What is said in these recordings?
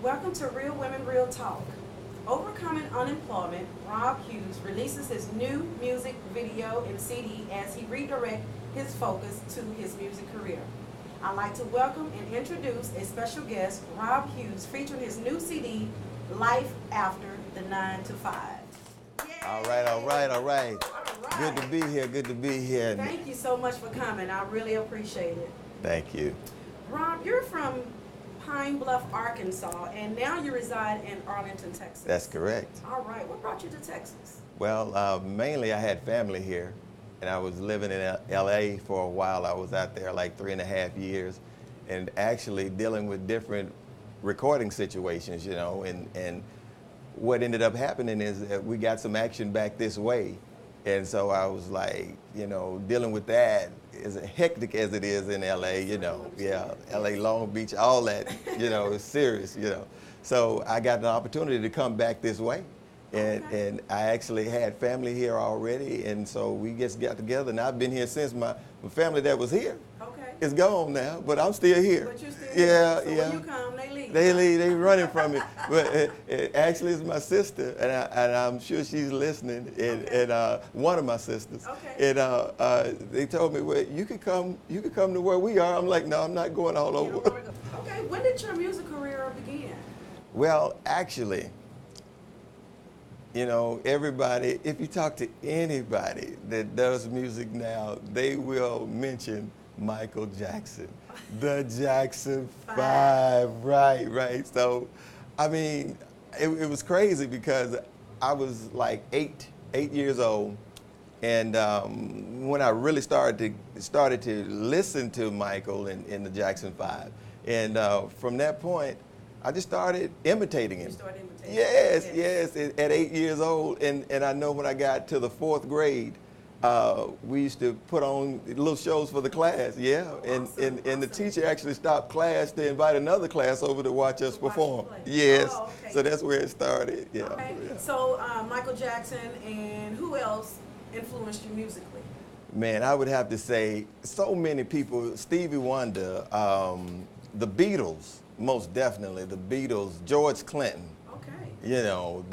Welcome to Real Women, Real Talk. Overcoming unemployment, Rob Hewz releases his new music video and CD as he redirects his focus to his music career. I'd like to welcome and introduce a special guest, Rob Hewz, featuring his new CD, Life After the 9 to 5. Yay! All right. All right. Good to be here, good to be here. Thank you so much for coming. I really appreciate it. Thank you. Rob, you're from Pine Bluff, Arkansas, and now you reside in Arlington, Texas. That's correct. All right. What brought you to Texas? Well, mainly I had family here, and I was living in LA for a while. I was out there like 3.5 years, and actually dealing with different recording situations, you know, and what ended up happening is that we got some action back this way. And so I was like, you know, dealing with that as hectic as it is in LA, you know, yeah, LA, Long Beach, all that, you know, is serious, you know. So I got an opportunity to come back this way. And I actually had family here already, and so we just got together, and I've been here since my family that was here is gone now, but I'm still here. But you're still here. So when you come, they leave. They leave, they running from it. But it actually is my sister, and I'm sure she's listening, and one of my sisters. And they told me, well, you could come to where we are. I'm like, no, I'm not going all over. Okay, when did your music career begin? Well, actually, you know, everybody, if you talk to anybody that does music now, they will mention Michael Jackson, the Jackson 5, right. So, I mean, it was crazy because I was like eight years old, and when I really started to listen to Michael and the Jackson 5, and from that point, I just started imitating him. You started imitating him? Yes, at 8 years old, and I know when I got to the 4th grade, we used to put on little shows for the class, and the teacher actually stopped class to invite another class over to watch us perform. Yes, so that's where it started. Yeah. Okay. So Michael Jackson, and who else influenced you musically? Man, I would have to say so many people. Stevie Wonder, the Beatles, most definitely. The Beatles, George Clinton. Okay. You know,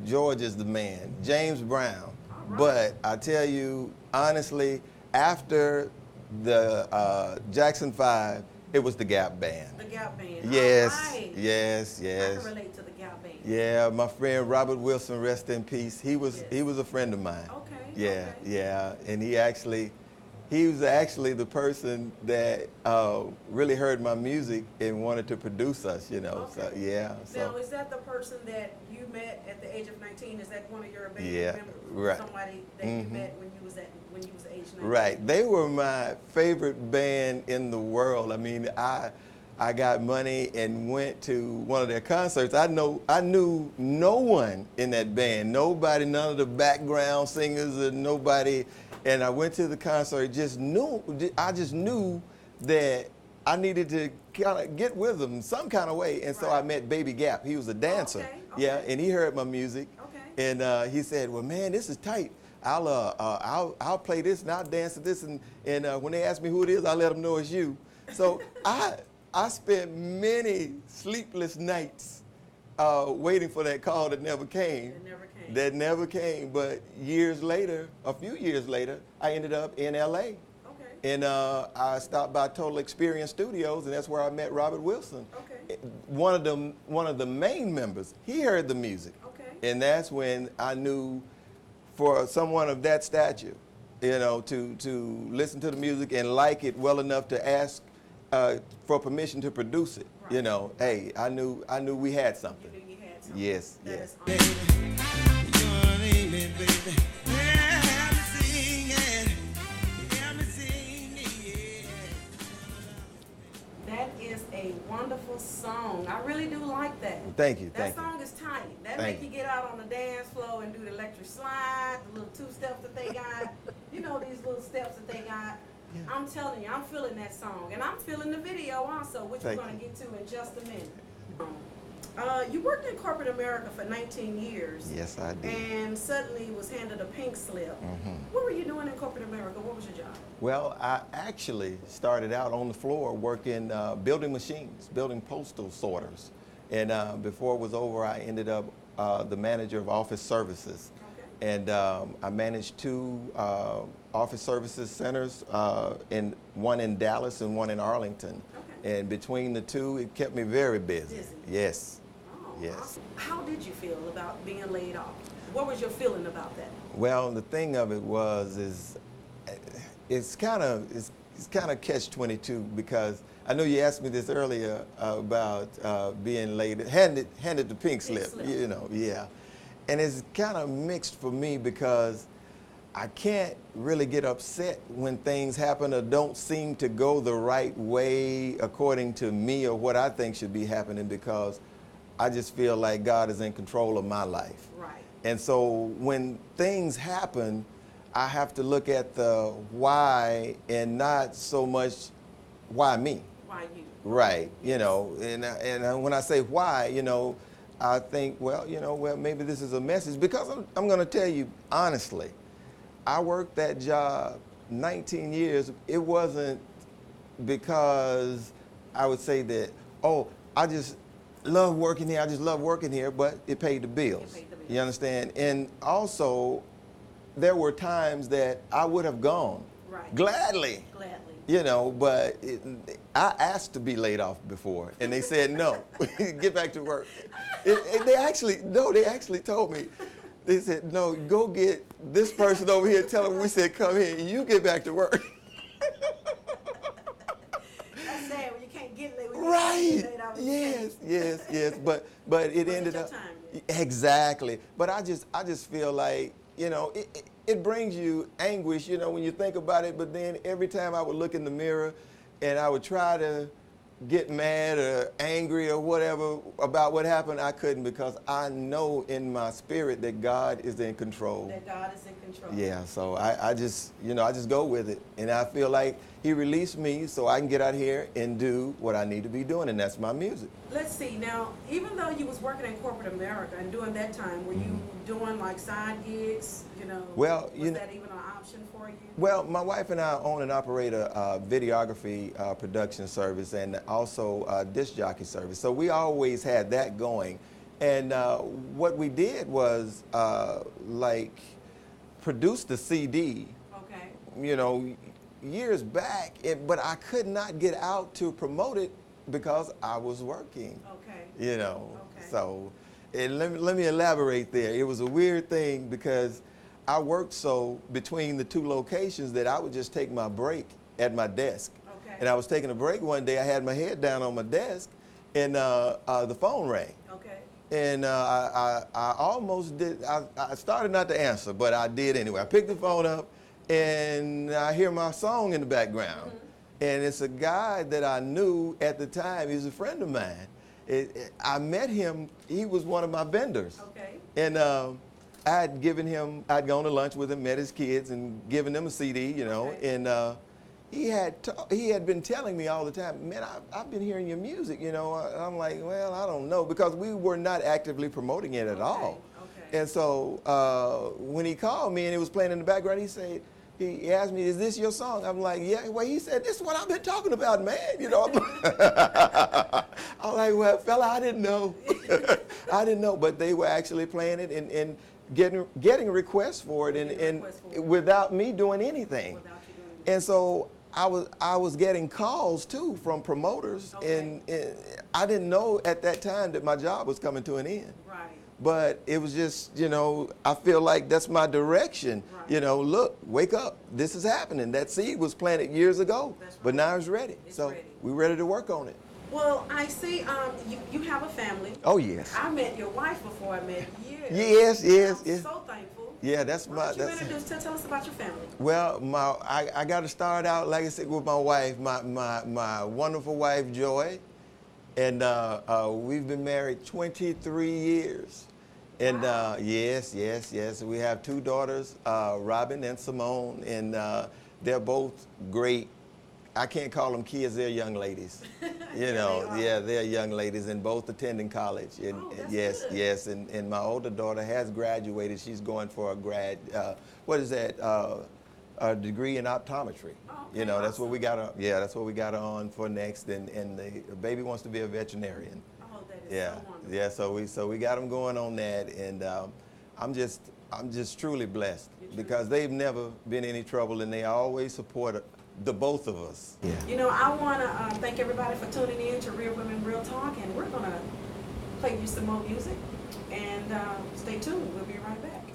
George is the man. James Brown. Right. But I tell you, honestly, after the Jackson 5, it was the Gap Band. The Gap Band. Yes, right. yes. I can relate to the Gap Band. Yeah, my friend Robert Wilson, rest in peace. He was a friend of mine. Okay. Yeah, and he was actually the person that really heard my music and wanted to produce us, you know. Okay. So yeah. Now, is that the person that you met at the age of 19? Is that one of your band members? Right. Somebody that you met when you was age 19? Right. They were my favorite band in the world. I mean, I got money and went to one of their concerts. I knew no one in that band, nobody, none of the background singers or nobody. And I went to the concert. I just knew that I needed to kind of get with them some kind of way. And so I met Baby Gap. He was a dancer. Yeah, and he heard my music. And he said, "Well, man, this is tight. I'll play this and I'll dance to this. And when they ask me who it is, I'll let them know it's you." So I spent many sleepless nights waiting for that call that never came. That never came. But a few years later, I ended up in LA. And I stopped by Total Experience Studios, and that's where I met Robert Wilson. One of the main members. He heard the music. And that's when I knew, for someone of that stature, you know, to listen to the music and like it well enough to ask for permission to produce it. Right. You know, hey, I knew we had something. You knew you had something. Yes. That is a wonderful song. I really do like that. Thank you. That song is tight. That make you get out on the dance floor and do the electric slide, the little 2 steps that they got. You know, these little steps that they got. Yeah. I'm telling you, I'm feeling that song. And I'm feeling the video also, which we're going to get to in just a minute. You worked in corporate America for 19 years. Yes, I did. And suddenly was handed a pink slip. What were you doing in corporate America? What was your job? Well, I actually started out on the floor working building machines, building postal sorters. And before it was over, I ended up the manager of office services. Okay. And I managed 2 office services centers, one in Dallas and one in Arlington. Okay. And between the 2, it kept me very busy. Busy. Yes. Oh, Yes. awesome. How did you feel about being laid off? What was your feeling about that? Well, the thing of it is it's kind of catch-22, because I know you asked me this earlier about being handed the pink slip, you know, yeah. And it's kind of mixed for me, because I can't really get upset when things happen or don't seem to go the right way according to me or what I think should be happening, because I just feel like God is in control of my life. Right. And so when things happen, I have to look at the why and not so much why me. Why you? Right. You know, and when I say why, you know, I think, well, maybe this is a message, because I'm going to tell you honestly, I worked that job 19 years. It wasn't because I would say that, oh, I just love working here. I just love working here, but it paid the bills. You understand? And also, there were times that I would have gone gladly. You know, but I asked to be laid off before, and they said no, get back to work. They actually told me. They said, no, go get this person over here. Tell them we said come here. You get back to work. That's sad when you can't get laid. Right. Yes. But it ended up exactly. But I just feel like, you know, it brings you anguish, you know, when you think about it. But then every time I would look in the mirror and I would try to get mad or angry or whatever about what happened, I couldn't, because I know in my spirit that God is in control. That God is in control. Yeah, so I just go with it. And I feel like he released me so I can get out here and do what I need to be doing, and that's my music. Let's see, now, even though you was working in corporate America and during that time, were you doing like side gigs, you know? Well, was that even an option for you? Well, my wife and I own and operate a videography production service, and also a disc jockey service. So we always had that going. And what we did was like produce the CD, you know, years back, but I could not get out to promote it because I was working. You know, so and let me elaborate there. It was a weird thing, because I worked so between the 2 locations that I would just take my break at my desk. And I was taking a break one day. I had my head down on my desk, and the phone rang. And I almost did. I started not to answer, but I did anyway. I picked the phone up, and I hear my song in the background. And it's a guy that I knew at the time. He was a friend of mine. I met him. He was one of my vendors. And I'd gone to lunch with him, met his kids, and given them a CD, you know. And he had been telling me all the time, man, I've been hearing your music, you know. I'm like, well, I don't know, because we were not actively promoting it at all. And so when he called me and it was playing in the background, he asked me, is this your song? I'm like, yeah. Well, he said, this is what I've been talking about, man. You know, I'm like, well, fella, I didn't know. I didn't know, but they were actually playing it and getting requests for it, and without me doing anything. And so I was getting calls too from promoters, and I didn't know at that time that my job was coming to an end. But it was just, you know, I feel like that's my direction. You know, look, wake up. This is happening. That seed was planted years ago, but now it's ready. We're ready to work on it. Well, I see you have a family. Oh, yes. I met your wife before I met you. Yes. I'm so thankful. Yeah, that's Why don't you tell us about your family. Well, I got to start out, like I said, with my wife, my wonderful wife, Joy. And we've been married 23 years. And yes. We have 2 daughters, Robin and Simone, and they're both great. I can't call them kids, they're young ladies. You know, they're young ladies, and both attending college. And yes. And my older daughter has graduated. She's going for a a degree in optometry. You know, that's what we got her. Yeah, that's what we got her on for next. And the baby wants to be a veterinarian. Yeah, so wonderful. yeah. So we got them going on that, and I'm just truly blessed because they've never been any trouble, and they always support the both of us. Yeah. You know, I want to thank everybody for tuning in to Real Women Real Talk, and we're gonna play you some more music, and stay tuned. We'll be right back.